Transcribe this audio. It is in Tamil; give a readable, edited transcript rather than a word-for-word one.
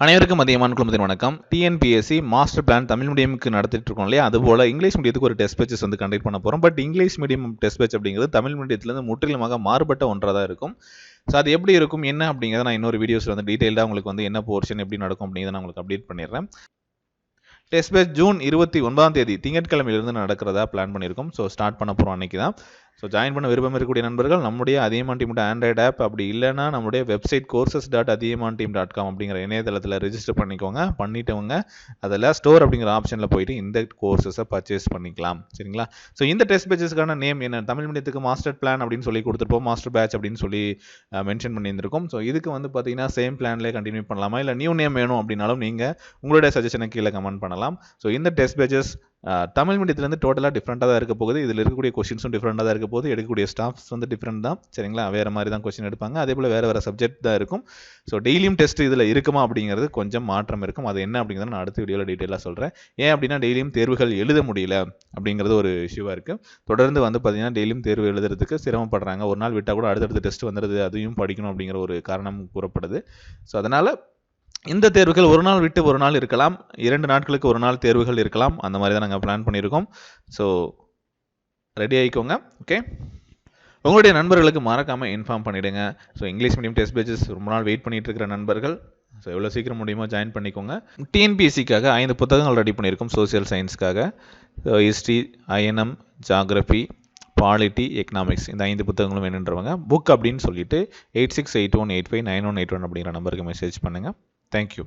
அனைவருக்கும் அதிகமான குழுமத்தின் வணக்கம். டிஎன்பிஎஸ்சி மாஸ்டர் பிளான் தமிழ் மீடியமுக்கு நடத்திட்டு இருக்கோம் இல்லையா, அதுபோல் இங்கிலீஷ் மீடியத்துக்கு ஒரு டெஸ்ட் பேச்சஸ் வந்து கண்டக்ட் பண்ண போகிறோம். But English medium test batch அப்படிங்கிறது தமிழ் மீடியத்திலேருந்து முற்றிலுமாக மாறுபட்ட ஒன்றாக தான் இருக்கும். ஸோ அது எப்படி இருக்கும் என்ன அப்படிங்கிறத நான் இன்னொரு வீடியோஸில் வந்து டீட்டெயிலாக உங்களுக்கு வந்து என்ன போர்ஷன் எப்படி நடக்கும் அப்படிங்கிறத நான் உங்களுக்கு அப்டேட் பண்ணிடுறேன். டெஸ்ட் பேட்ச் ஜூன் 29 திங்கட்கிழமையிலிருந்து நடக்கிறதா பிளான் பண்ணியிருக்கோம். ஸோ ஸ்டார்ட் பண்ண போகிறோம் அன்றைக்கி தான். ஸோ ஜாயின் பண்ண விருப்பம் இருக்கக்கூடிய நண்பர்கள் நம்முடைய அதியமான் டீம் ஆண்ட்ராய்டு ஆப், அப்படி இல்லைனா நம்முடைய வெப்சைட் courses.athiyamanteam.com அப்படிங்கிற இணையதளத்தில் ரெஜிஸ்டர் பண்ணிக்கோங்க. பண்ணிட்டவங்க அதில் ஸ்டோர் அப்படிங்கிற ஆப்ஷனில் போயிட்டு இந்த கோர்சஸை பர்ச்சேஸ் பண்ணிக்கலாம். சரிங்களா? ஸோ இந்த டெஸ்ட் பேச்சஸ்க்கான நேம் என்ன, தமிழ் மீடியத்துக்கு மாஸ்டர் பிளான் அப்படின்னு சொல்லி கொடுத்துருப்போம், மாஸ்டர் பேட்ச் அப்படின்னு சொல்லி மென்ஷன் பண்ணியிருந்திருக்கும். ஸோ இதுக்கு வந்து பார்த்தீங்கன்னா சேம் பிளான்லேயே கண்டினியூ பண்ணலாமா, இல்லை நியூ நேம் வேணும் அப்படின்னாலும் நீங்கள் உங்களுடைய சஜஷனை கீழே கமெண்ட் பண்ணலாம். ஸோ இந்த டெஸ்ட் பேச்சஸ் தமிழ் மீடியத்துலேருந்து டோட்டலாக டிஃப்ரெண்ட்டாக தான் இருக்க போகுது. இதில் இருக்கக்கூடிய கொஸ்டின்ஸும் டிஃப்ரெண்ட்டாக தான் இருக்க போகுது. எடுக்கக்கூடிய ஸ்டாஃப்ஸ் வந்து டிஃப்ரெண்ட் தான். சரிங்களா? வேறு மாதிரி தான் கொஸ்டின் எடுப்பாங்க. அதே போல் வேறு சப்ஜெக்ட் தான் இருக்கும். ஸோ டெய்லியும் டெஸ்ட் இதில் இருக்குமா அப்படிங்கிறது கொஞ்சம் மாற்றம் இருக்கும். அது என்ன அப்படிங்கிறத நான் அடுத்த வீடியோவில் டீட்டெயிலாக சொல்கிறேன். ஏன் அப்படின்னா டெய்லியும் தேர்வுகள் எழுத முடியல அப்படிங்கிறது ஒரு இஷ்யூவாக இருக்குது. தொடர்ந்து வந்து பார்த்தீங்கன்னா டெய்லியும் தேர்வு எழுதுறதுக்கு சிரமப்படுறாங்க. ஒரு நாள் விட்டால் கூட அடுத்தடுத்த டெஸ்ட் வந்துடுது, அதையும் படிக்கணும் அப்படிங்கிற ஒரு காரணம் கூறப்படுது. ஸோ அதனால் இந்த தேர்வுகள் ஒரு நாள் விட்டு ஒரு நாள் இருக்கலாம், 2 நாட்களுக்கு ஒரு நாள் தேர்வுகள் இருக்கலாம். அந்த மாதிரி தான் நாங்கள் பிளான் பண்ணியிருக்கோம். So ready ஆகிக்கோங்க. ஓகே, உங்களுடைய நண்பர்களுக்கு மறக்காமல் இன்ஃபார்ம் பண்ணிவிடுங்க. So English medium test patches ரொம்ப நாள் வெயிட் பண்ணிட்டு இருக்கிற நண்பர்கள் ஸோ எவ்வளோ சீக்கிரம் முடியுமோ ஜாயின் பண்ணிக்கோங்க. டிஎன்பிஎஸ்சிக்காக 5 புத்தகங்கள் ரெடி பண்ணியிருக்கோம். சோசியல் சயின்ஸ்க்காக history, INM, geography, polity, economics, இந்த 5 புத்தகங்களும் வேணுன்றவங்க புக் அப்படின்னு சொல்லிட்டு 8681859181 அப்படிங்கிற நம்பருக்கு மெசேஜ் பண்ணுங்கள். Thank you.